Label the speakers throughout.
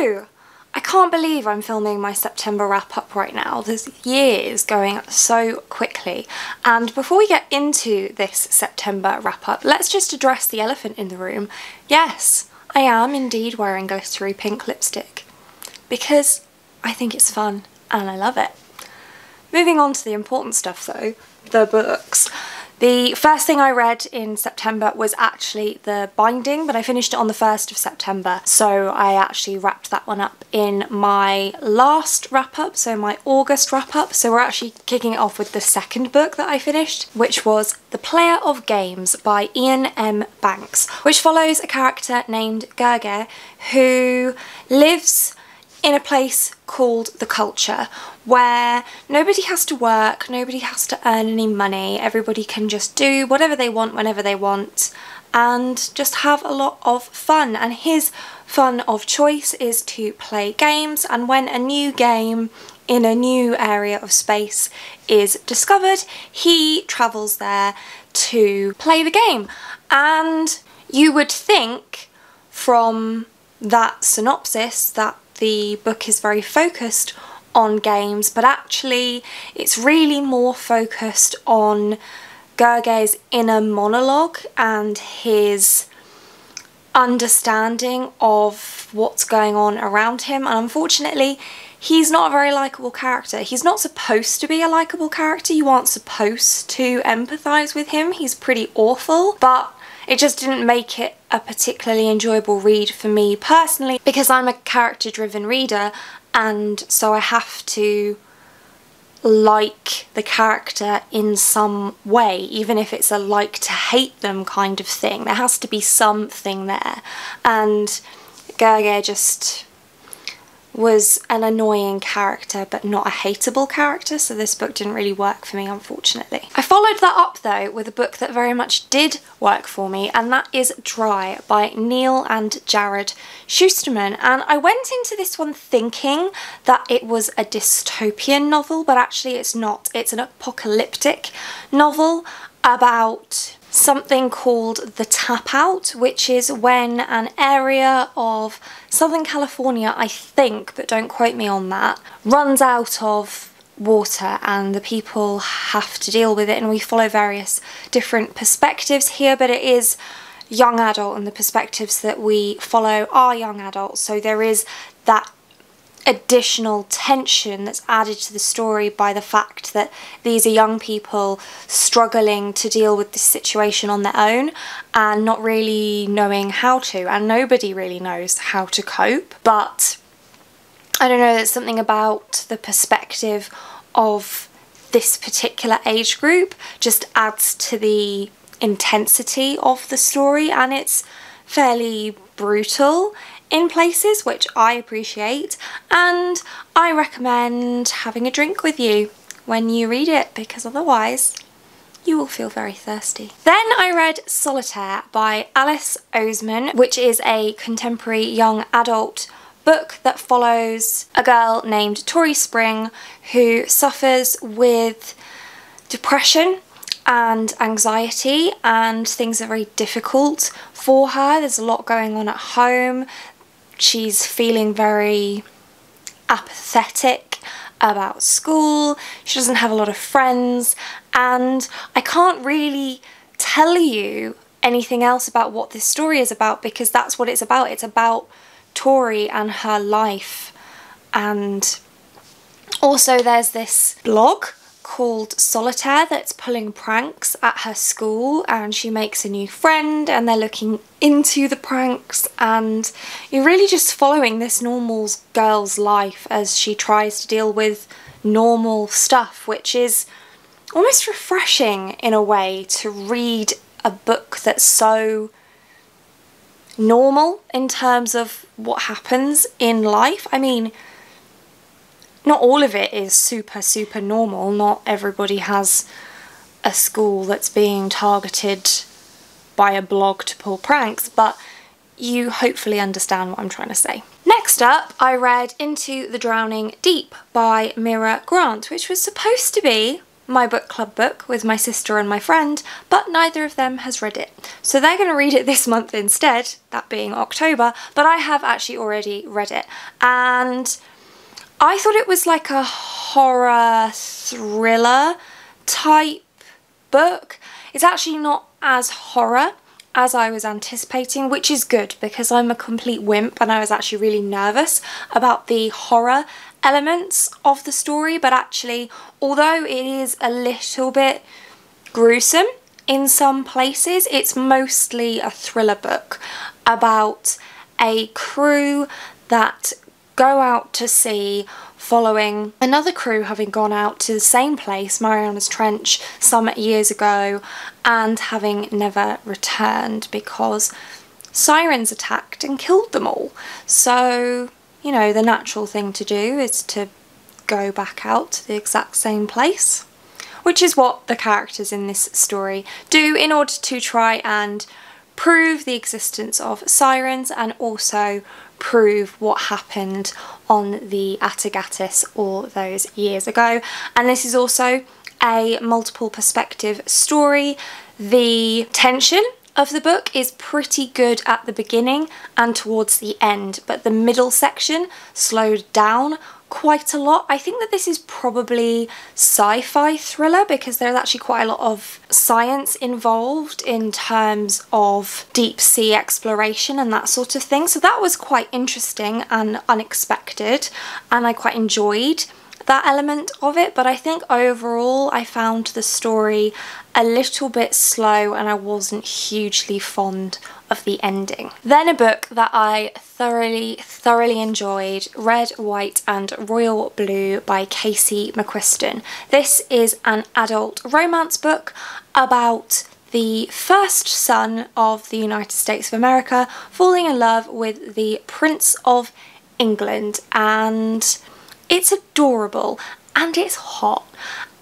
Speaker 1: So, I can't believe I'm filming my September wrap-up right now. This year is going so quickly. And before we get into this September wrap-up, let's just address the elephant in the room. Yes, I am indeed wearing glittery pink lipstick because I think it's fun and I love it. Moving on to the important stuff though, the books. The first thing I read in September was actually The Binding, but I finished it on the 1st of September, so I actually wrapped that one up in my last wrap-up, so my August wrap-up. So we're actually kicking it off with the second book that I finished, which was The Player of Games by Ian M. Banks, which follows a character named Gerge who lives in a place called The Culture, where nobody has to work, nobody has to earn any money, everybody can just do whatever they want whenever they want and just have a lot of fun. And his fun of choice is to play games, and when a new game in a new area of space is discovered, he travels there to play the game. And you would think from that synopsis that the book is very focused on games, but actually it's really more focused on Gerge's inner monologue and his understanding of what's going on around him. And unfortunately, he's not a very likeable character. He's not supposed to be a likeable character. You aren't supposed to empathise with him. He's pretty awful, but it just didn't make it a particularly enjoyable read for me personally, because I'm a character-driven reader, and so I have to like the character in some way, even if it's a like to hate them kind of thing. There has to be something there, and Gerge just was an annoying character but not a hateable character, so this book didn't really work for me, unfortunately. I followed that up though with a book that very much did work for me, and that is Dry by Neil and Jared Schusterman. And I went into this one thinking that it was a dystopian novel, but actually it's not. It's an apocalyptic novel about something called the tap out, which is when an area of Southern California, I think, but don't quote me on that, runs out of water and the people have to deal with it. And we follow various different perspectives here, but it is young adult and the perspectives that we follow are young adults, so there is that additional tension that's added to the story by the fact that these are young people struggling to deal with this situation on their own and not really knowing how to, and nobody really knows how to cope. But I don't know, there's something about the perspective of this particular age group just adds to the intensity of the story, and it's fairly brutal in places, which I appreciate, and I recommend having a drink with you when you read it, because otherwise you will feel very thirsty. Then I read Solitaire by Alice Oseman, which is a contemporary young adult book that follows a girl named Tori Spring who suffers with depression and anxiety, and things are very difficult for her. There's a lot going on at home. She's feeling very apathetic about school. She doesn't have a lot of friends, and I can't really tell you anything else about what this story is about, because that's what it's about. It's about Tori and her life. And also there's this blog called Solitaire that's pulling pranks at her school, and she makes a new friend and they're looking into the pranks, and you're really just following this normal girl's life as she tries to deal with normal stuff, which is almost refreshing in a way to read a book that's so normal in terms of what happens in life. I mean, not all of it is super normal. Not everybody has a school that's being targeted by a blog to pull pranks, but you hopefully understand what I'm trying to say. Next up, I read Into the Drowning Deep by Mira Grant, which was supposed to be my book club book with my sister and my friend, but neither of them has read it. So they're going to read it this month instead, that being October, but I have actually already read it. And I thought it was like a horror thriller type book. It's actually not as horror as I was anticipating, which is good because I'm a complete wimp and I was actually really nervous about the horror elements of the story. But actually, although it is a little bit gruesome in some places, it's mostly a thriller book about a crew that go out to sea following another crew having gone out to the same place, Mariana's Trench, some years ago, and having never returned because sirens attacked and killed them all. So, you know, the natural thing to do is to go back out to the exact same place, which is what the characters in this story do in order to try and prove the existence of sirens and also prove what happened on the Atargatis all those years ago. And this is also a multiple perspective story. The tension of the book is pretty good at the beginning and towards the end, but the middle section slowed down quite a lot. I think that this is probably sci-fi thriller because there's actually quite a lot of science involved in terms of deep sea exploration and that sort of thing. So that was quite interesting and unexpected, and I quite enjoyed that element of it. But I think overall I found the story a little bit slow and I wasn't hugely fond of the ending. Then a book that I thoroughly enjoyed, Red, White and Royal Blue by Casey McQuiston. This is an adult romance book about the first son of the United States of America falling in love with the Prince of England, and it's adorable and it's hot.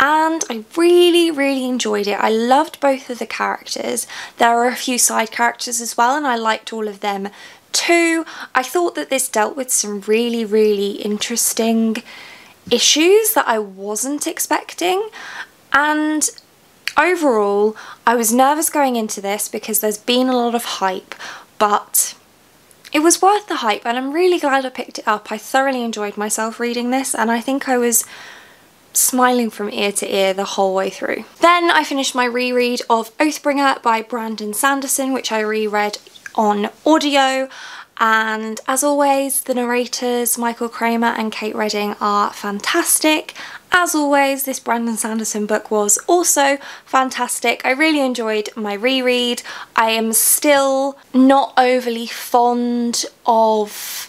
Speaker 1: And I really enjoyed it. I loved both of the characters. There are a few side characters as well and I liked all of them too. I thought that this dealt with some really interesting issues that I wasn't expecting. And overall, I was nervous going into this because there's been a lot of hype, but it was worth the hype and I'm really glad I picked it up. I thoroughly enjoyed myself reading this and I think I was smiling from ear to ear the whole way through. Then I finished my reread of Oathbringer by Brandon Sanderson, which I reread on audio, and as always the narrators Michael Kramer and Kate Redding are fantastic. As always, this Brandon Sanderson book was also fantastic. I really enjoyed my reread. I am still not overly fond of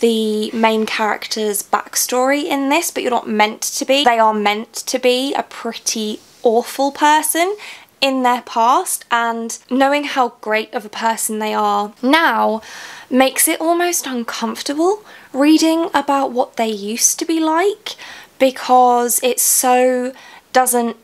Speaker 1: the main character's backstory in this, but you're not meant to be. They are meant to be a pretty awful person in their past, and knowing how great of a person they are now makes it almost uncomfortable reading about what they used to be like, because it so doesn't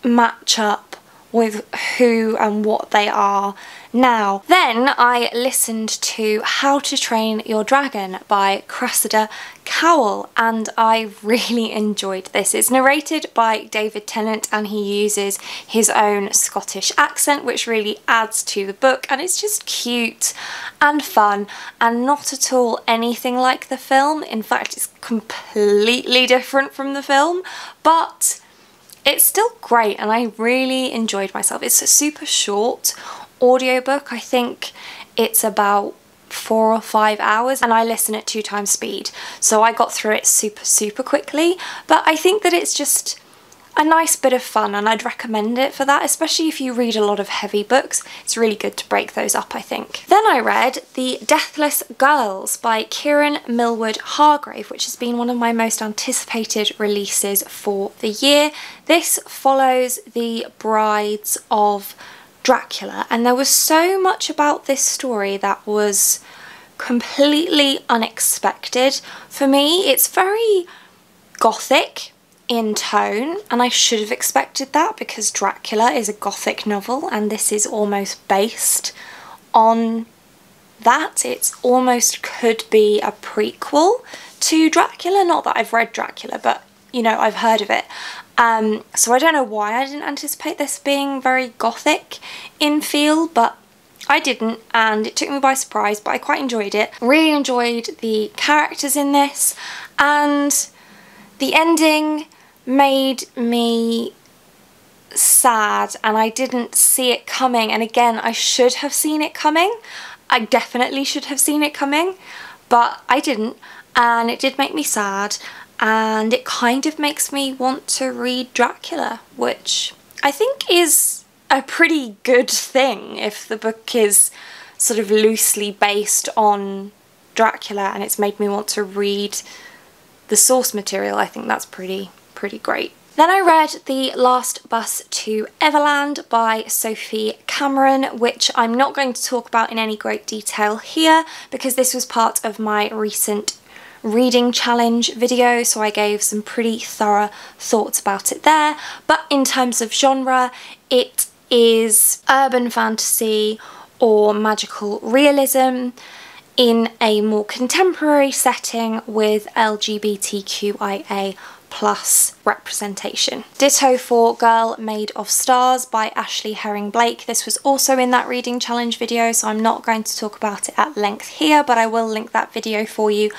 Speaker 1: match up with who and what they are now. Then I listened to How to Train Your Dragon by Cressida Cowell and I really enjoyed this. It's narrated by David Tennant and he uses his own Scottish accent, which really adds to the book, and it's just cute and fun and not at all anything like the film. In fact, it's completely different from the film, but it's still great and I really enjoyed myself. It's a super short audiobook. I think it's about 4 or 5 hours and I listen at 2 times speed. So I got through it super quickly, but I think that it's just a nice bit of fun and I'd recommend it for that, especially if you read a lot of heavy books. It's really good to break those up, I think. Then I read The Deathless Girls by Kieran Millwood Hargrave, which has been one of my most anticipated releases for the year. This follows the brides of Dracula, and there was so much about this story that was completely unexpected for me. It's very gothic in tone, and I should have expected that because Dracula is a gothic novel and this is almost based on that. It's almost could be a prequel to Dracula. Not that I've read Dracula, but you know, I've heard of it. So I don't know why I didn't anticipate this being very gothic in feel, but I didn't, and it took me by surprise, but I quite enjoyed it. Really enjoyed the characters in this, and the ending made me sad, and I didn't see it coming. And again, I should have seen it coming. I definitely should have seen it coming, but I didn't, and it did make me sad, and it kind of makes me want to read Dracula, which I think is a pretty good thing if the book is sort of loosely based on Dracula and it's made me want to read the source material. I think that's pretty great. Then I read The Last Bus to Everland by Sophia Cameron, which I'm not going to talk about in any great detail here because this was part of my recent reading challenge video, so I gave some pretty thorough thoughts about it there. But in terms of genre, it is urban fantasy or magical realism in a more contemporary setting with LGBTQIA+ representation. Ditto for Girl Made of Stars by Ashley Herring Blake. This was also in that reading challenge video, so I'm not going to talk about it at length here, but I will link that video for you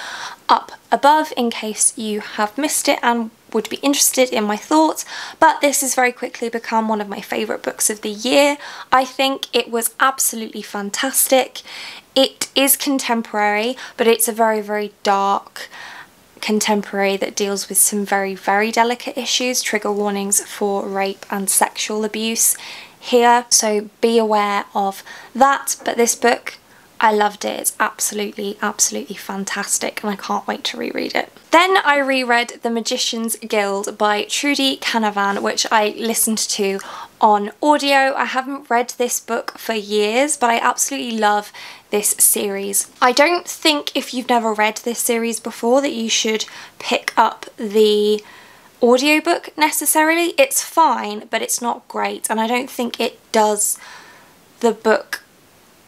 Speaker 1: up above in case you have missed it and would be interested in my thoughts. But this has very quickly become one of my favourite books of the year. I think it was absolutely fantastic. It is contemporary, but it's a very dark contemporary that deals with some very delicate issues, trigger warnings for rape and sexual abuse here, so be aware of that. But this book, I loved it. It's absolutely fantastic, and I can't wait to reread it. Then I reread The Magician's Guild by Trudy Canavan, which I listened to on audio. I haven't read this book for years, but I absolutely love this series. I don't think if you've never read this series before that you should pick up the audiobook necessarily. It's fine, but it's not great, and I don't think it does the book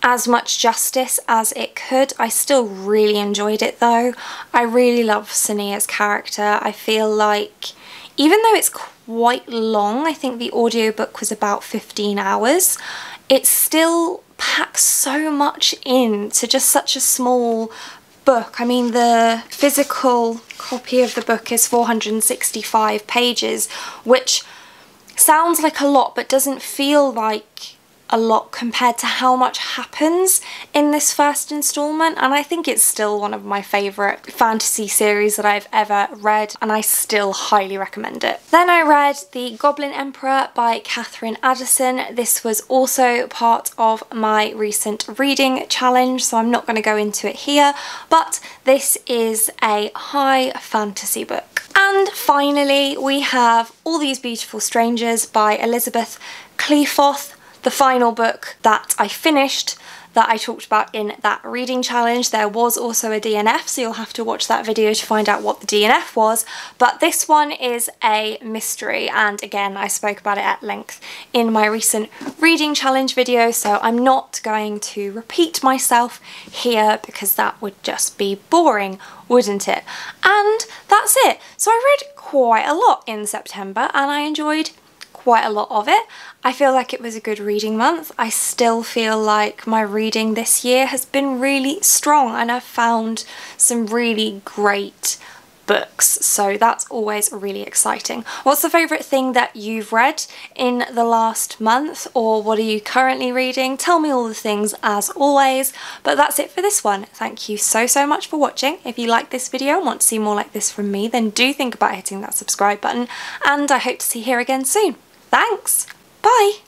Speaker 1: as much justice as it could. I still really enjoyed it though. I really love Sonia's character. I feel like even though it's quite long, I think the audiobook was about 15 hours, it still packs so much into just such a small book. I mean, the physical copy of the book is 465 pages, which sounds like a lot but doesn't feel like a lot compared to how much happens in this first installment, and I think it's still one of my favourite fantasy series that I've ever read, and I still highly recommend it. Then I read The Goblin Emperor by Catherine Addison. This was also part of my recent reading challenge, so I'm not going to go into it here, but this is a high fantasy book. And finally we have All These Beautiful Strangers by Elizabeth Cleafoth, the final book that I finished that I talked about in that reading challenge. There was also a DNF, so you'll have to watch that video to find out what the DNF was, but this one is a mystery, and again I spoke about it at length in my recent reading challenge video, so I'm not going to repeat myself here because that would just be boring, wouldn't it? And that's it. So I read quite a lot in September and I enjoyed quite a lot of it. I feel like it was a good reading month. I still feel like my reading this year has been really strong and I've found some really great books, so that's always really exciting. What's the favourite thing that you've read in the last month, or what are you currently reading? Tell me all the things as always, but that's it for this one. Thank you so much for watching. If you like this video and want to see more like this from me, then do think about hitting that subscribe button, and I hope to see you here again soon. Thanks! Bye!